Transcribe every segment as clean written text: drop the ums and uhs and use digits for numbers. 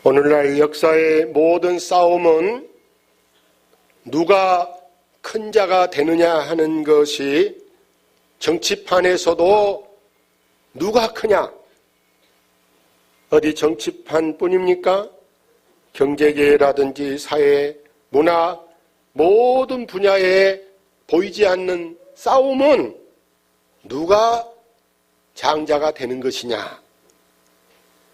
오늘날 역사의 모든 싸움은 누가 큰 자가 되느냐 하는 것이 정치판에서도 누가 크냐? 어디 정치판뿐입니까? 경제계라든지 사회, 문화 모든 분야에 보이지 않는 싸움은 누가 장자가 되는 것이냐?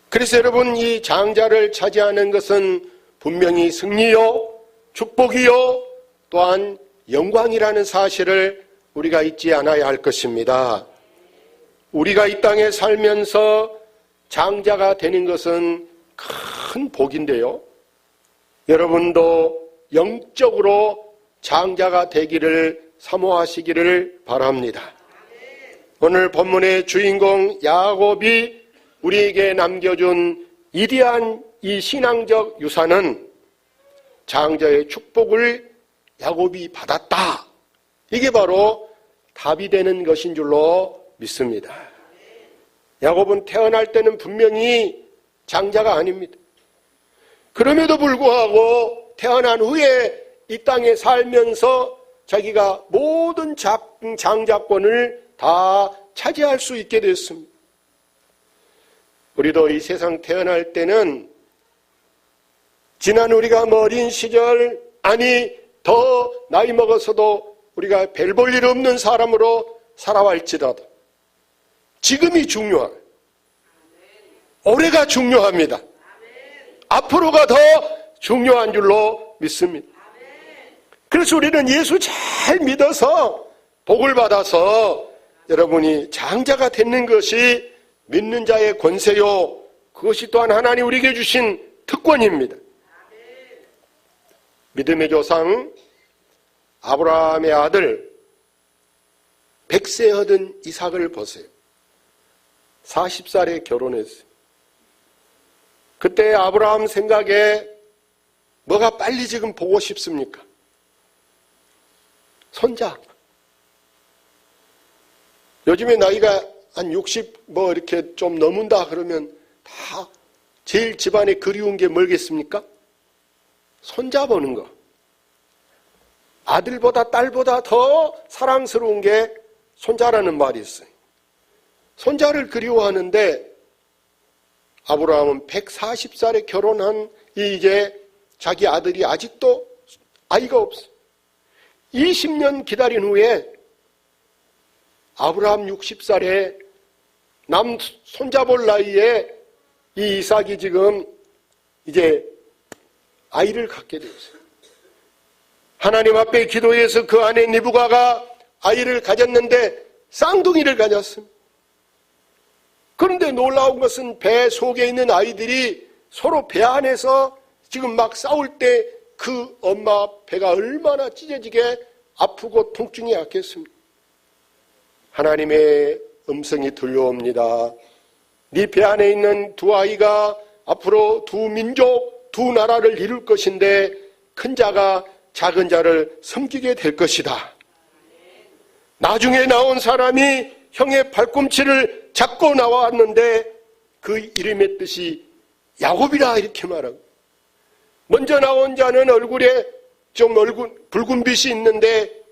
그래서 여러분, 이 장자를 차지하는 것은 분명히 승리요, 축복이요, 또한 영광이라는 사실을 우리가 잊지 않아야 할 것입니다. 우리가 이 땅에 살면서 장자가 되는 것은 큰 복인데요. 여러분도 영적으로 장자가 되기를 사모하시기를 바랍니다. 오늘 본문의 주인공 야곱이 우리에게 남겨준 위대한 이 신앙적 유산은 장자의 축복을 야곱이 받았다. 이게 바로 답이 되는 것인 줄로 믿습니다. 야곱은 태어날 때는 분명히 장자가 아닙니다. 그럼에도 불구하고 태어난 후에 이 땅에 살면서 자기가 모든 장자권을 다 차지할 수 있게 됐습니다. 우리도 이 세상 태어날 때는 지난 우리가 어린 시절, 아니 더 나이 먹어서도 우리가 별 볼 일 없는 사람으로 살아갈지라도 지금이 중요해요. 올해가 중요합니다. 앞으로가 더 중요한 줄로 믿습니다. 그래서 우리는 예수 잘 믿어서 복을 받아서 여러분이 장자가 되는 것이 믿는 자의 권세요, 그것이 또한 하나님 우리에게 주신 특권입니다. 믿음의 조상 아브라함의 아들 100세 얻은 이삭을 보세요. 40살에 결혼했어요. 그때 아브라함 생각에 뭐가 빨리 지금 보고 싶습니까? 손자. 요즘에 나이가 한 60 이렇게 좀 넘은다 그러면 다 제일 집안에 그리운 게 뭐겠습니까? 손자 보는 거. 아들보다 딸보다 더 사랑스러운 게 손자라는 말이 있어요. 손자를 그리워하는데 아브라함은 140살에 결혼한 이제 자기 아들이 아직도 아이가 없어요. 20년 기다린 후에 아브라함 60살에 남 손자볼 나이에 이 이삭이 지금 이제 아이를 갖게 되었어요. 하나님 앞에 기도해서 그 아내 리브가가 아이를 가졌는데 쌍둥이를 가졌습니다. 그런데 놀라운 것은 배 속에 있는 아이들이 서로 배 안에서 지금 막 싸울 때 그 엄마 배가 얼마나 찢어지게 아프고 통증이 약했습니다. 하나님의 음성이 들려옵니다. 네 배 안에 있는 두 아이가 앞으로 두 민족, 두 나라를 이룰 것인데 큰 자가 작은 자를 섬기게 될 것이다. 나중에 나온 사람이 형의 발꿈치를 잡고 나왔는데 그 이름의 뜻이 야곱이라 이렇게 말하고, 먼저 나온 자는 얼굴에 좀 붉은 빛이 있는데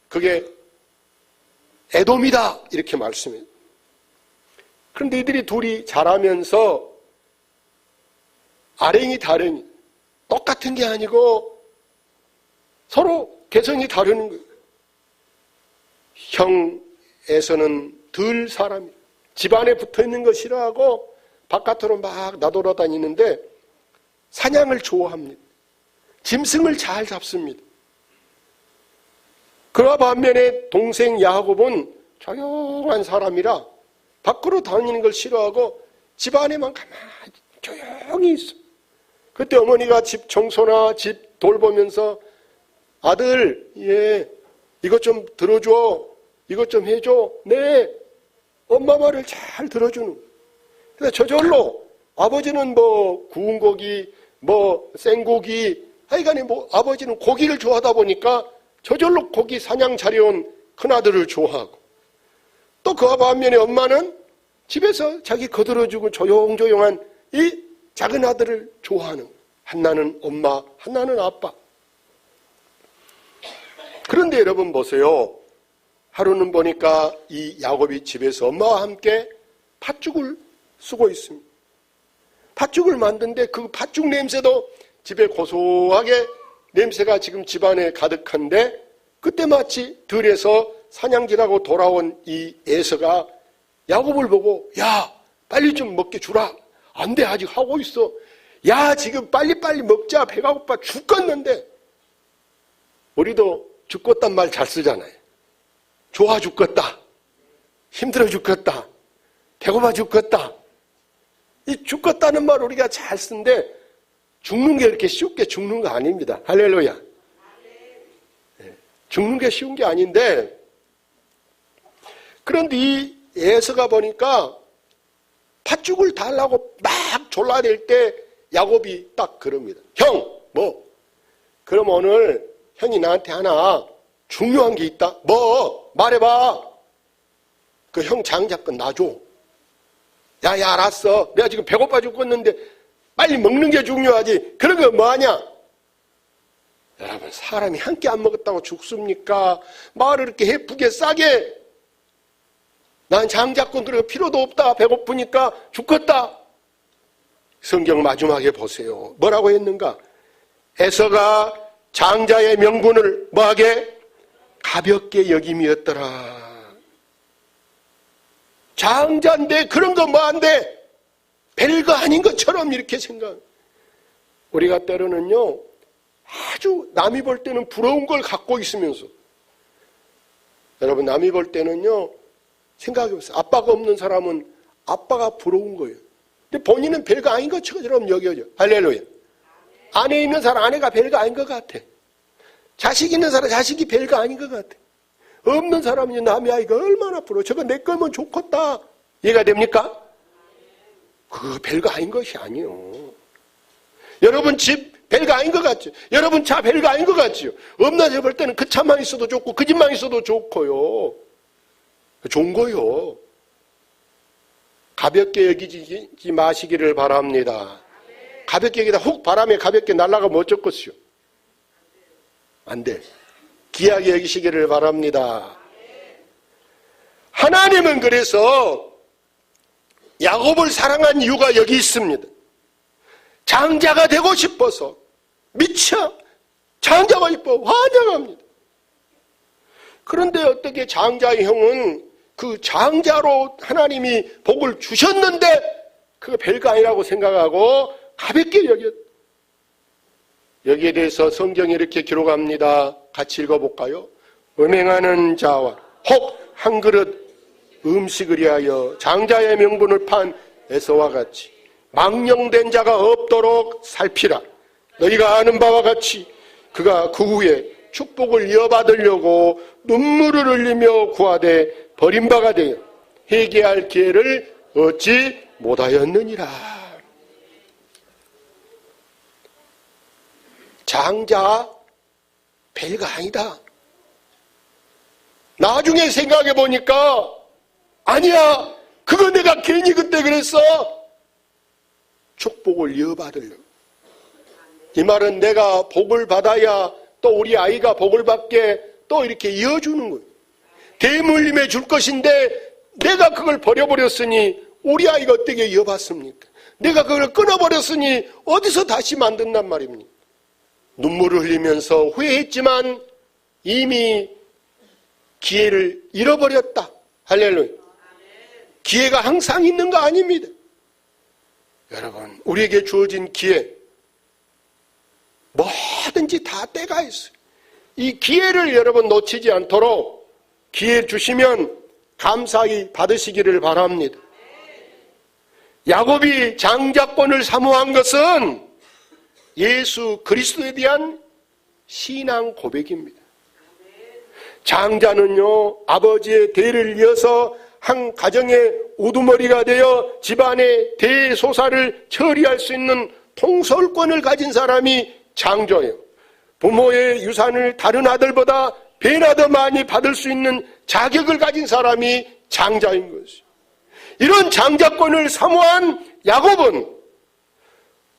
그게 에돔이다 이렇게 말씀해요. 그런데 이들이 둘이 자라면서 아랭이 다랭이 똑같은 게 아니고 서로 개성이 다르는 거예요. 형에서는 덜 사람이 집안에 붙어있는 거 싫어하고 바깥으로 막 나돌아다니는데 사냥을 좋아합니다. 짐승을 잘 잡습니다. 그와 반면에 동생 야곱은 조용한 사람이라 밖으로 다니는 걸 싫어하고 집안에만 가만히 조용히 있어. 그때 어머니가 집 청소나 집 돌보면서 아들, 이것 좀 들어줘. 이것 좀 해줘. 네. 엄마 말을 잘 들어주는. 그래서 저절로 아버지는 구운 고기, 생고기, 하여간에 아버지는 고기를 좋아하다 보니까 저절로 고기 사냥 자려온 큰아들을 좋아하고, 또 그와 반면에 엄마는 집에서 자기 거들어주고 조용조용한 이 작은 아들을 좋아하는 거예요. 한나는 엄마, 한나는 아빠. 그런데 여러분 보세요. 하루는 보니까 이 야곱이 집에서 엄마와 함께 팥죽을 쓰고 있습니다. 팥죽을 만드는데 그 팥죽 냄새도 집에 고소하게 냄새가 지금 집안에 가득한데, 그때 마치 들에서 사냥질하고 돌아온 이 에서가 야곱을 보고, 야, 빨리 좀 먹게 주라. 안 돼, 아직 하고 있어. 야, 지금 빨리빨리 먹자. 배가 고파 죽겠는데. 우리도 죽겠단 말 잘 쓰잖아요. 좋아 죽겠다. 힘들어 죽겠다. 배고파 죽겠다. 이 죽겠다는 말 우리가 잘 쓰는데 죽는 게 이렇게 쉽게 죽는 거 아닙니다. 할렐루야. 죽는 게 쉬운 게 아닌데, 그런데 이 에서가 보니까 팥죽을 달라고 막 졸라댈 때 야곱이 딱 그럽니다. 형, 뭐? 그럼 오늘 형이 나한테 하나 중요한 게 있다. 뭐? 말해봐. 그 형 장자권 놔줘. 야, 알았어. 내가 지금 배고파 죽겠는데 빨리 먹는 게 중요하지. 그런 거 뭐하냐? 여러분, 사람이 한 끼 안 먹었다고 죽습니까? 말을 이렇게 예쁘게 싸게. 난 장자권 그런 거 필요도 없다. 배고프니까 죽겠다. 성경 마지막에 보세요. 뭐라고 했는가? 에서가 장자의 명분을 뭐하게? 가볍게 여김이었더라. 장자인데 그런 거 뭐한데? 별거 아닌 것처럼 이렇게 생각. 우리가 때로는요, 아주 남이 볼 때는 부러운 걸 갖고 있으면서, 여러분, 남이 볼 때는요, 생각해보세요. 아빠가 없는 사람은 아빠가 부러운 거예요. 근데 본인은 별거 아닌 것처럼 여겨져. 할렐루야. 아내 있는 사람 아내가 별거 아닌 것 같아. 자식 있는 사람 자식이 별거 아닌 것 같아. 없는 사람은 남의 아이가 얼마나 부러워. 저거 내 거면 좋겠다. 이해가 됩니까? 그거 별거 아닌 것이 아니요. 여러분 집 별거 아닌 것 같죠? 여러분 차 별거 아닌 것 같죠? 없나져 볼 때는 그 차만 있어도 좋고 그 집만 있어도 좋고요. 좋은 거요. 가볍게 여기지 마시기를 바랍니다. 가볍게 여기다 훅 바람에 가볍게 날아가면 어쩌겠어요? 안 돼. 귀하게 여기시기를 바랍니다. 하나님은 그래서 야곱을 사랑한 이유가 여기 있습니다. 장자가 되고 싶어서 미쳐 장자가 이뻐 환영합니다. 그런데 어떻게 장자의 형은 그 장자로 하나님이 복을 주셨는데 그거 별거 아니라고 생각하고 가볍게 여겼다. 여기에 대해서 성경이 이렇게 기록합니다. 같이 읽어볼까요? 음행하는 자와 혹 한 그릇 음식을 위하여 장자의 명분을 판 에서와 같이 망령된 자가 없도록 살피라. 너희가 아는 바와 같이 그가 그 후에 축복을 이어받으려고 눈물을 흘리며 구하되 버림바가 되어 회개할 기회를 얻지 못하였느니라. 장자 별거 아니다. 나중에 생각해 보니까 아니야. 그거 내가 괜히 그때 그랬어. 축복을 이어받으려고. 이 말은 내가 복을 받아야 또 우리 아이가 복을 받게 또 이렇게 이어주는 거예요. 대물림해 줄 것인데 내가 그걸 버려버렸으니 우리 아이가 어떻게 이어받습니까? 내가 그걸 끊어버렸으니 어디서 다시 만든단 말입니까? 눈물을 흘리면서 후회했지만 이미 기회를 잃어버렸다. 할렐루야. 기회가 항상 있는 거 아닙니다. 여러분, 우리에게 주어진 기회 뭐든지 다 때가 있어요. 이 기회를 여러분 놓치지 않도록 기회 주시면 감사히 받으시기를 바랍니다. 야곱이 장자권을 사모한 것은 예수 그리스도에 대한 신앙 고백입니다. 장자는요, 아버지의 대를 이어서 한 가정의 우두머리가 되어 집안의 대소사를 처리할 수 있는 통솔권을 가진 사람이 장조예요. 부모의 유산을 다른 아들보다 배나 더 많이 받을 수 있는 자격을 가진 사람이 장자인 것이죠. 이런 장자권을 사모한 야곱은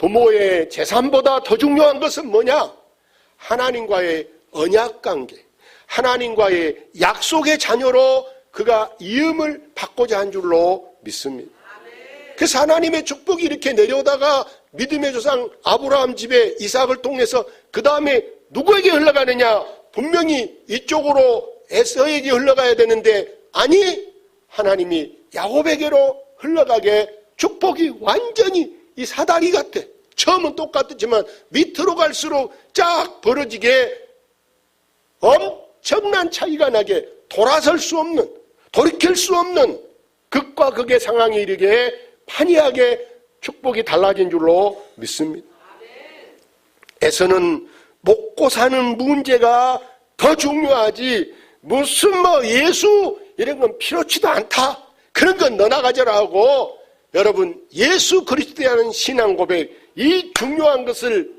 부모의 재산보다 더 중요한 것은 뭐냐? 하나님과의 언약관계, 하나님과의 약속의 자녀로 그가 이음을 받고자 한 줄로 믿습니다. 그래서 하나님의 축복이 이렇게 내려오다가 믿음의 조상 아브라함 집에 이삭을 통해서 그 다음에 누구에게 흘러가느냐? 분명히 이쪽으로 에서에게 흘러가야 되는데 아니, 하나님이 야곱에게로 흘러가게 축복이 완전히 이 사다리 같아. 처음은 똑같았지만 밑으로 갈수록 쫙 벌어지게 엄청난 차이가 나게 돌아설 수 없는, 돌이킬 수 없는 극과 극의 상황에 이르게 판이하게 축복이 달라진 줄로 믿습니다. 에서는 먹고 사는 문제가 더 중요하지 무슨 예수 이런 건 필요치도 않다. 그런 건 너나 가져라 하고 여러분 예수 그리스도에 대한 신앙 고백 이 중요한 것을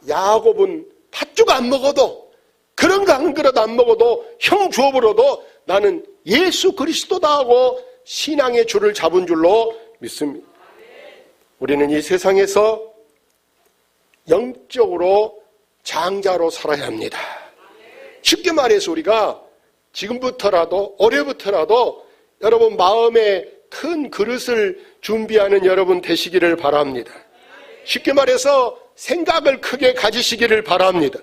야곱은 팥죽 안 먹어도 그런 거 한 그릇 안 먹어도 형 주워버려도 나는 예수 그리스도다 하고 신앙의 줄을 잡은 줄로 믿습니다. 우리는 이 세상에서 영적으로 장자로 살아야 합니다. 쉽게 말해서 우리가 지금부터라도 올해부터라도 여러분 마음에 큰 그릇을 준비하는 여러분 되시기를 바랍니다. 쉽게 말해서 생각을 크게 가지시기를 바랍니다.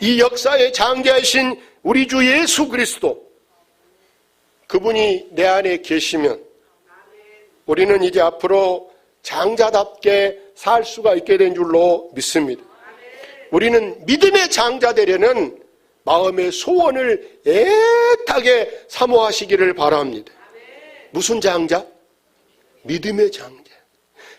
이 역사의 장자이신 우리 주 예수 그리스도 그분이 내 안에 계시면 우리는 이제 앞으로 장자답게 살 수가 있게 된 줄로 믿습니다. 우리는 믿음의 장자 되려는 마음의 소원을 애타게 사모하시기를 바랍니다. 무슨 장자? 믿음의 장자.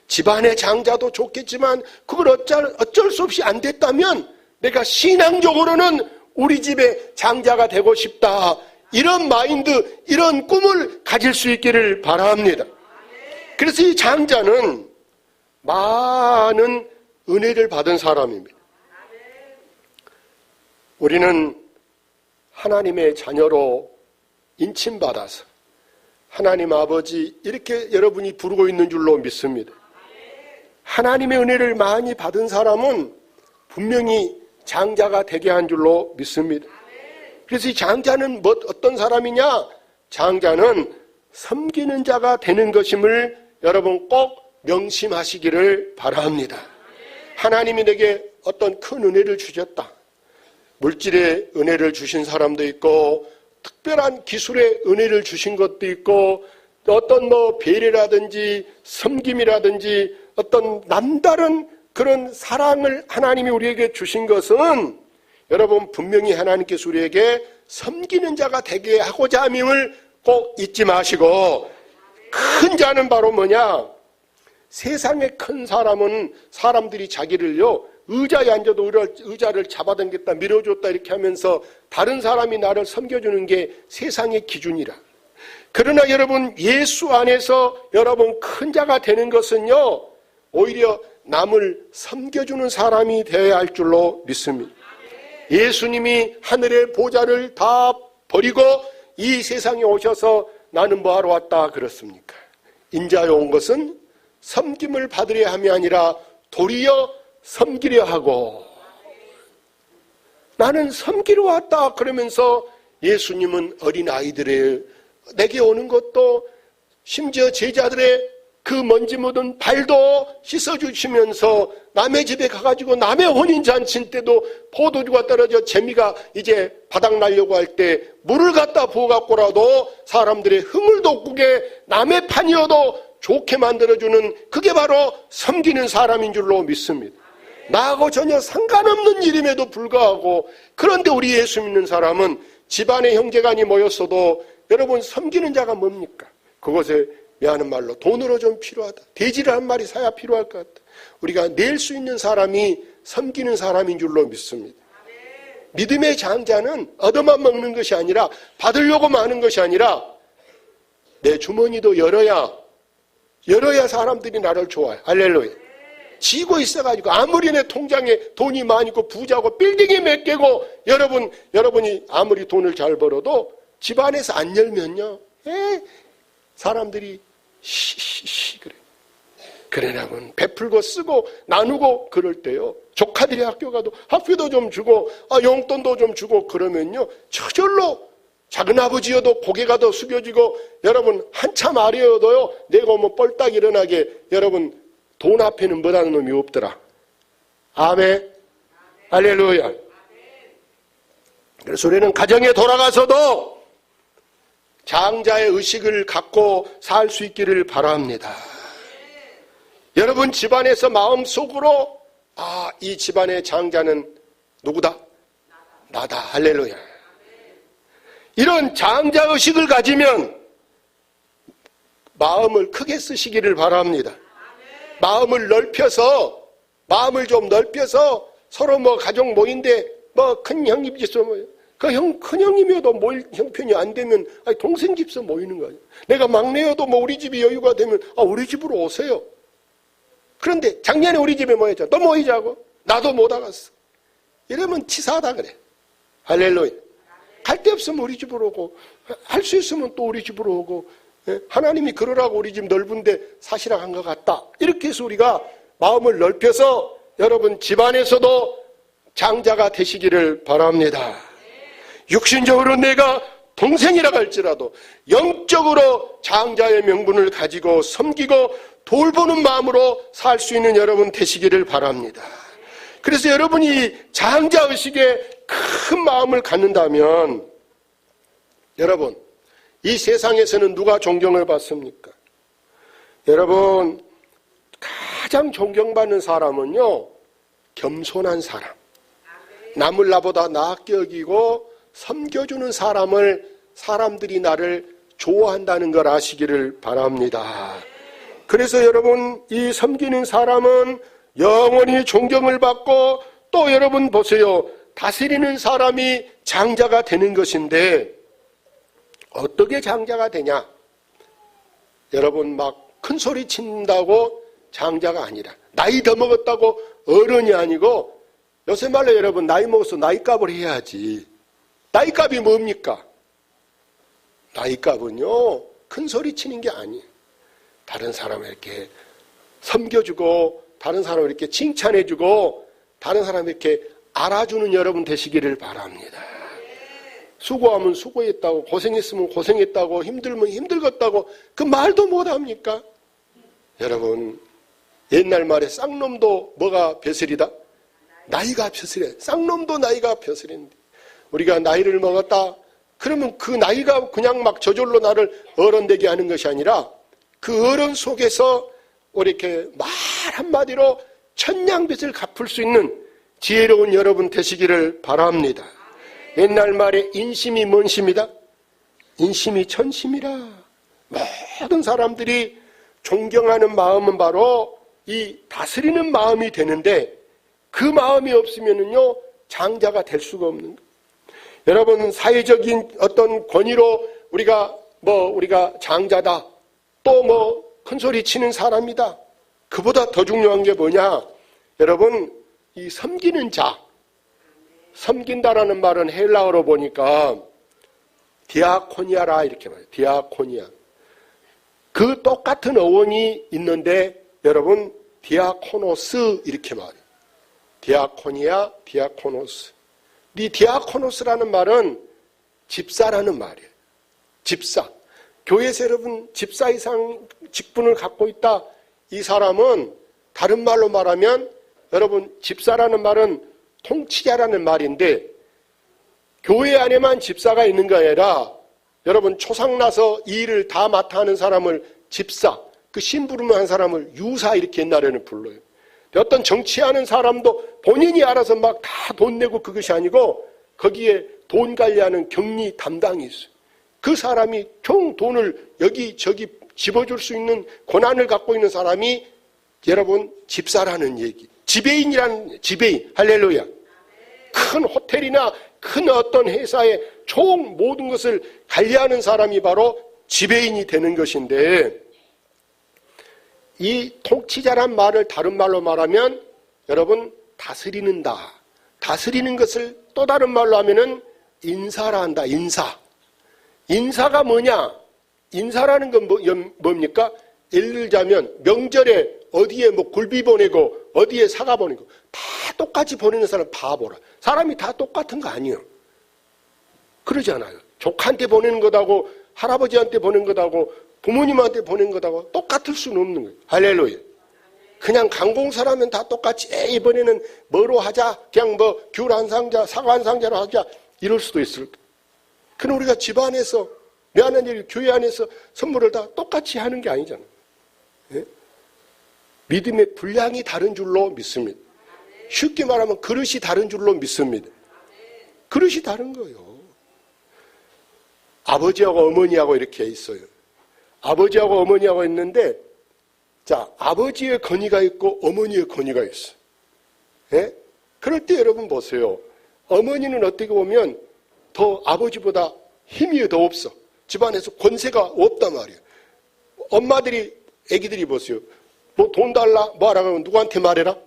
집안의 장자도 좋겠지만 그걸 어쩔 수 없이 안 됐다면 내가 신앙적으로는 우리 집의 장자가 되고 싶다. 이런 마인드, 이런 꿈을 가질 수 있기를 바랍니다. 그래서 이 장자는 많은 은혜를 받은 사람입니다. 우리는 하나님의 자녀로 인침받아서 하나님 아버지 이렇게 여러분이 부르고 있는 줄로 믿습니다. 하나님의 은혜를 많이 받은 사람은 분명히 장자가 되게 한 줄로 믿습니다. 그래서 이 장자는 어떤 사람이냐? 장자는 섬기는 자가 되는 것임을 여러분 꼭 명심하시기를 바랍니다. 하나님이 내게 어떤 큰 은혜를 주셨다. 물질의 은혜를 주신 사람도 있고 특별한 기술의 은혜를 주신 것도 있고 어떤 배려라든지 섬김이라든지 어떤 남다른 그런 사랑을 하나님이 우리에게 주신 것은 여러분 분명히 하나님께서 우리에게 섬기는 자가 되게 하고자 함임을 꼭 잊지 마시고 큰 자는 바로 뭐냐? 세상에 큰 사람은 사람들이 자기를요 의자에 앉아도 의자를 잡아당겼다 밀어줬다 이렇게 하면서 다른 사람이 나를 섬겨주는 게 세상의 기준이라. 그러나 여러분 예수 안에서 여러분 큰 자가 되는 것은요 오히려 남을 섬겨주는 사람이 되어야 할 줄로 믿습니다. 예수님이 하늘의 보좌를 다 버리고 이 세상에 오셔서 나는 뭐하러 왔다 그렇습니까? 인자에 온 것은 섬김을 받으려 함이 아니라 도리어 섬기려 하고 나는 섬기러 왔다 그러면서 예수님은 어린아이들의 내게 오는 것도 심지어 제자들의 그 먼지 묻은 발도 씻어주시면서 남의 집에 가가지고 남의 혼인잔치 때도 포도주가 떨어져 재미가 이제 바닥나려고 할 때 물을 갖다 부어갖고라도 사람들의 흥을 돋구게 남의 판이어도 좋게 만들어주는 그게 바로 섬기는 사람인 줄로 믿습니다. 나하고 전혀 상관없는 일임에도 불구하고 그런데 우리 예수 믿는 사람은 집안의 형제간이 모였어도 여러분 섬기는 자가 뭡니까? 그것에 미안한 말로 돈으로 좀 필요하다. 돼지를 한 마리 사야 필요할 것 같다. 우리가 낼 수 있는 사람이 섬기는 사람인 줄로 믿습니다. 믿음의 장자는 얻어만 먹는 것이 아니라 받으려고만 하는 것이 아니라 내 주머니도 열어야 사람들이 나를 좋아해. 할렐루야. 지고 있어가지고 아무리 내 통장에 돈이 많이 있고 부자고 빌딩이 몇 개고 여러분이 아무리 돈을 잘 벌어도 집안에서 안 열면요 사람들이 시시시 그래. 그러냐면 베풀고 쓰고 나누고 그럴 때요. 조카들이 학교 가도 학비도 좀 주고 용돈도 좀 주고 그러면요. 저절로 작은아버지여도 고개가 더 숙여지고 여러분 한참 아래여도요. 내가 오면 뻘딱 일어나게 여러분 돈 앞에는 뭐라는 놈이 없더라. 아멘. 할렐루야. 그래서 우리는 가정에 돌아가서도 장자의 의식을 갖고 살 수 있기를 바랍니다. 여러분 집안에서 마음속으로 이 집안의 장자는 누구다? 나다. 할렐루야. 이런 장자의식을 가지면 마음을 크게 쓰시기를 바랍니다. 마음을 좀 넓혀서 서로 가족 모인데 큰 형님 집서 큰 형님이어도 모일 형편이 안 되면 동생 집서 모이는 거예요. 내가 막내여도 우리 집이 여유가 되면 우리 집으로 오세요. 그런데 작년에 우리 집에 모였죠. 또 모이자고. 나도 못 와갔어. 이러면 치사하다 그래. 할렐루야. 갈 데 없으면 우리 집으로 오고 할 수 있으면 또 우리 집으로 오고 하나님이 그러라고 우리 집 넓은데 사시라 한 것 같다. 이렇게 해서 우리가 마음을 넓혀서 여러분 집안에서도 장자가 되시기를 바랍니다. 육신적으로 내가 동생이라 할지라도 영적으로 장자의 명분을 가지고 섬기고 돌보는 마음으로 살 수 있는 여러분 되시기를 바랍니다. 그래서 여러분이 장자의식에 큰 마음을 갖는다면 여러분 이 세상에서는 누가 존경을 받습니까? 여러분 가장 존경받는 사람은요 겸손한 사람, 남을 나보다 나게 여기고 섬겨주는 사람들이 나를 좋아한다는 걸 아시기를 바랍니다. 그래서 여러분 이 섬기는 사람은 영원히 존경을 받고 또 여러분 보세요. 다스리는 사람이 장자가 되는 것인데 어떻게 장자가 되냐? 여러분 큰 소리 친다고 장자가 아니라 나이 더 먹었다고 어른이 아니고 요새 말로 여러분 나이 먹어서 나이값을 해야지. 나이값이 뭡니까? 나이값은요 큰 소리 치는 게 아니에요. 다른 사람을 이렇게 섬겨주고 다른 사람을 이렇게 칭찬해주고 다른 사람을 이렇게 알아주는 여러분 되시기를 바랍니다. 수고하면 수고했다고 고생했으면 고생했다고 힘들면 힘들었다고 그 말도 못합니까? 여러분 옛날 말에 쌍놈도 뭐가 벼슬이다? 나이가 벼슬이야. 쌍놈도 나이가 벼슬인데 우리가 나이를 먹었다 그러면 그 나이가 그냥 저절로 나를 어른되게 하는 것이 아니라 그 어른 속에서 이렇게 말 한마디로 천냥빚을 갚을 수 있는 지혜로운 여러분 되시기를 바랍니다. 옛날 말에 인심이 뭔 심이다? 인심이 천심이라. 모든 사람들이 존경하는 마음은 바로 이 다스리는 마음이 되는데 그 마음이 없으면은요 장자가 될 수가 없는 거예요. 여러분 사회적인 어떤 권위로 우리가 장자다 또 큰소리 치는 사람이다. 그보다 더 중요한 게 뭐냐? 여러분 이 섬기는 자, 섬긴다라는 말은 헬라어로 보니까 디아코니아라 이렇게 말해요. 디아코니아. 그 똑같은 어원이 있는데 여러분 디아코노스 이렇게 말해요. 디아코니아, 디아코노스. 이 디아코노스라는 말은 집사라는 말이에요. 집사. 교회에서 여러분 집사 이상 직분을 갖고 있다. 이 사람은 다른 말로 말하면 여러분 집사라는 말은 통치자라는 말인데 교회 안에만 집사가 있는 게 아니라 여러분 초상나서 이 일을 다 맡아 하는 사람을 집사, 그 심부름을 한 사람을 유사 이렇게 옛날에는 불러요. 어떤 정치하는 사람도 본인이 알아서 막 다 돈 내고 그것이 아니고 거기에 돈 관리하는 격리 담당이 있어요. 그 사람이 총 돈을 여기저기 집어줄 수 있는 권한을 갖고 있는 사람이 여러분 집사라는 얘기. 지배인이라는 지배인. 할렐루야. 큰 호텔이나 큰 어떤 회사의 총 모든 것을 관리하는 사람이 바로 지배인이 되는 것인데 이 통치자란 말을 다른 말로 말하면 여러분 다스리는다. 다스리는 것을 또 다른 말로 하면은 인사라 한다. 인사. 인사가 뭐냐? 인사라는 건 뭡니까? 예를 들자면 명절에 어디에 뭐 굴비 보내고 어디에 사과 보내고 다 똑같이 보내는 사람 바보라. 사람이 다 똑같은 거 아니에요. 그러잖아요. 조카한테 보내는 것하고 할아버지한테 보내는 것하고 부모님한테 보내는 것하고 똑같을 수는 없는 거예요. 할렐루야. 그냥 강공사라면 다 똑같이 이번에는 뭐로 하자, 그냥 뭐 귤 한 상자, 사과 한 상자로 하자, 이럴 수도 있을 거예요. 그럼 우리가 집안에서 내 하나님 교회 안에서 선물을 다 똑같이 하는 게 아니잖아요. 예? 믿음의 분량이 다른 줄로 믿습니다. 쉽게 말하면 그릇이 다른 줄로 믿습니다. 그릇이 다른 거예요. 아버지하고 어머니하고 이렇게 있어요. 아버지하고 어머니하고 있는데, 자, 아버지의 건의가 있고 어머니의 건의가 있어요. 예? 그럴 때 여러분 보세요. 어머니는 어떻게 보면 더 아버지보다 힘이 더 없어. 집안에서 권세가 없단 말이에요. 엄마들이, 애기들이 보세요. 뭐 돈 달라, 뭐 하라 그러면 누구한테 말해라?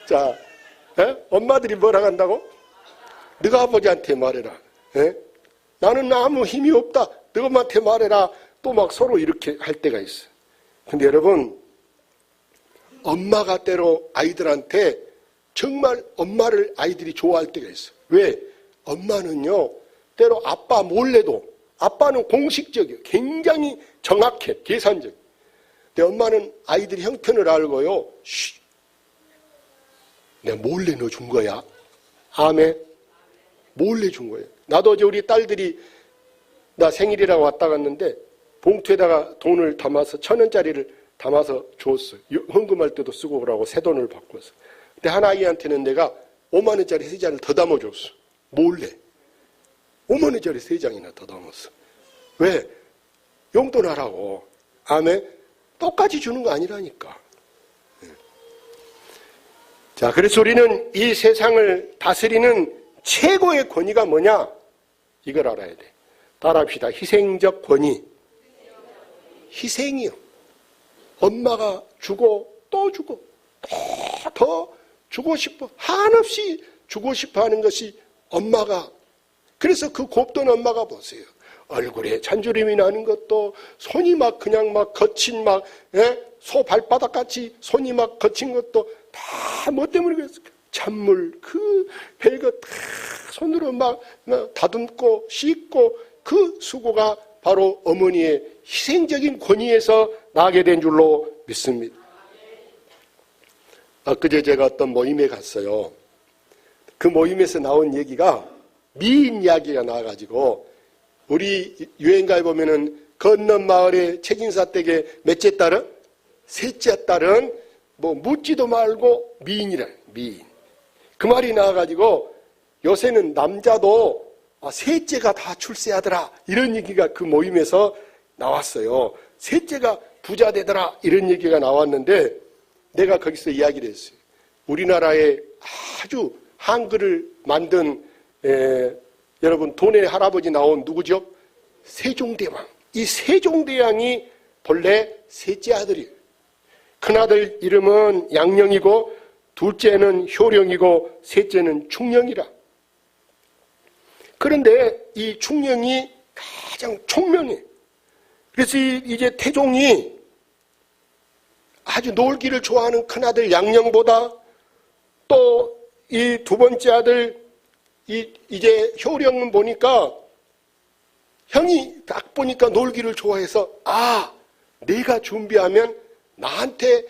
자, 예? 엄마들이 뭐라 한다고? 너가 아버지한테 말해라. 예? 나는 아무 힘이 없다. 너 엄마한테 말해라. 또 막 서로 이렇게 할 때가 있어요. 근데 여러분, 엄마가 때로 아이들한테 정말 엄마를 아이들이 좋아할 때가 있어요. 왜? 엄마는요, 때로 아빠 몰래도, 아빠는 공식적이에요. 굉장히 정확해, 계산적. 근데 엄마는 아이들이 형편을 알고요, 쉬, 내가 몰래 넣어준 거야. 아멘. 몰래 준 거예요. 나도 어제 우리 딸들이 나 생일이라고 왔다 갔는데 봉투에다가 돈을 담아서 1,000원짜리를 담아서 줬어요. 헌금할 때도 쓰고 그러고 새 돈을 바꿔서. 근데 한 아이한테는 내가 5만 원짜리 3장을 더 담아줬어. 몰래. 5만 원짜리 3장이나 더 담았어. 왜? 용돈하라고. 아멘. 똑같이 주는 거 아니라니까. 자, 그래서 우리는 이 세상을 다스리는 최고의 권위가 뭐냐? 이걸 알아야 돼. 따라합시다. 희생적 권위. 희생이요. 엄마가 주고 또 주고 더 주고 싶어. 한없이 주고 싶어 하는 것이 엄마가. 그래서 그 곱던 엄마가 보세요. 얼굴에 잔주름이 나는 것도 손이 막 그냥 막 거친 막 소 발바닥 같이 손이 막 거친 것도 다 뭐 때문에 그랬을까? 찬물 그 별것 다 손으로 막 다듬고 씻고 그 수고가 바로 어머니의 희생적인 권위에서 나게 된 줄로 믿습니다. 엊그제 제가 어떤 모임에 갔어요. 그 모임에서 나온 얘기가 미인 이야기가 나와가지고 우리 유행가에 보면은 건넌 마을의 책임사 댁의 몇째 딸은? 셋째 딸은 뭐 묻지도 말고 미인이라. 미인. 그 말이 나와가지고 요새는 남자도 셋째가 다 출세하더라 이런 얘기가 그 모임에서 나왔어요. 셋째가 부자 되더라 이런 얘기가 나왔는데 내가 거기서 이야기를 했어요. 우리나라에 아주 한글을 만든 여러분 돈의 할아버지 나온 누구죠? 세종대왕. 이 세종대왕이 본래 셋째 아들이에요. 큰아들 이름은 양령이고 둘째는 효령이고 셋째는 충령이라. 그런데 이 충령이 가장 총명해. 그래서 이제 태종이 아주 놀기를 좋아하는 큰아들 양령보다 또 이 두 번째 아들 이제 효령은 보니까 형이 딱 보니까 놀기를 좋아해서 내가 준비하면 나한테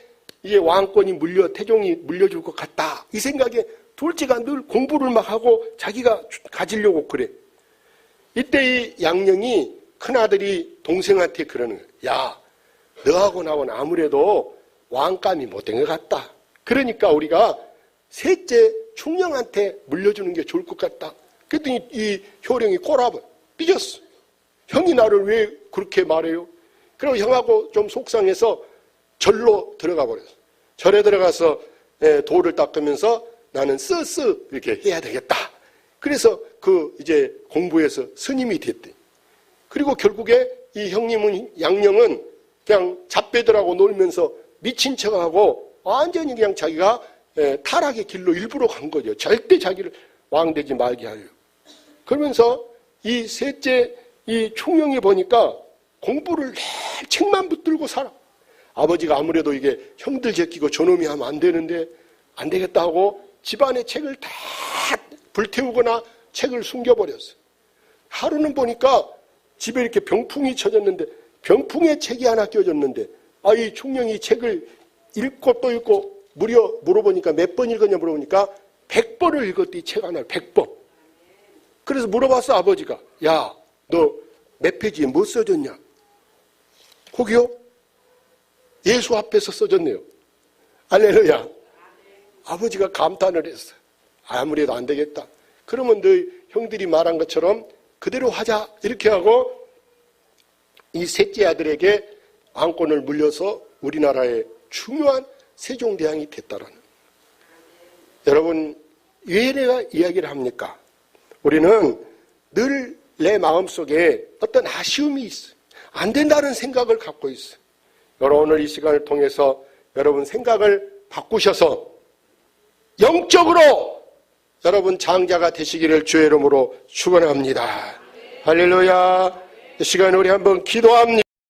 이제 왕권이 태종이 물려줄 것 같다. 이 생각에 둘째가 늘 공부를 막 하고 자기가 가지려고 그래. 이때 이 양령이 큰아들이 동생한테 그러는 거야. 야, 너하고 나하고는 아무래도 왕감이 못된 것 같다. 그러니까 우리가 셋째 충령한테 물려주는 게 좋을 것 같다. 그랬더니 이 효령이 꼬라봐. 삐졌어. 형이 나를 왜 그렇게 말해요? 그리고 형하고 좀 속상해서 절로 들어가 버렸어. 절에 들어가서 돌을 닦으면서 나는 쓰쓰 이렇게 해야 되겠다. 그래서 그 이제 공부해서 스님이 됐대. 그리고 결국에 이 형님은 양령은 그냥 잡배들하고 놀면서 미친 척하고 완전히 그냥 자기가 타락의 길로 일부러 간 거죠. 절대 자기를 왕되지 말게 하려고. 그러면서 이 셋째 이 충령이 보니까 공부를 책만 붙들고 살아. 아버지가 아무래도 이게 형들 제끼고 저놈이 하면 안 되는데 안 되겠다 하고 집안의 책을 다 불태우거나 책을 숨겨버렸어요. 하루는 보니까 집에 이렇게 병풍이 쳐졌는데 병풍에 책이 하나 껴졌는데 이 총령이 책을 읽고 또 읽고 물어보니까 몇 번 읽었냐 물어보니까 100번을 읽었대. 이 책 하나를 100번. 그래서 물어봤어 아버지가. 야, 너 몇 페이지에 뭐 써졌냐? 거기요? 예수 앞에서 써졌네요. 할렐루야. 아버지가 감탄을 했어요. 아무래도 안 되겠다. 그러면 너희 형들이 말한 것처럼 그대로 하자. 이렇게 하고 이 셋째 아들에게 왕권을 물려서 우리나라의 중요한 세종대왕이 됐다라는. 여러분, 왜 내가 이야기를 합니까? 우리는 늘 내 마음속에 어떤 아쉬움이 있어요. 안 된다는 생각을 갖고 있어요. 여러분, 오늘 이 시간을 통해서 여러분 생각을 바꾸셔서 영적으로 여러분 장자가 되시기를 주의 이름으로 축원합니다. 할렐루야. 이 시간에 우리 한번 기도합니다.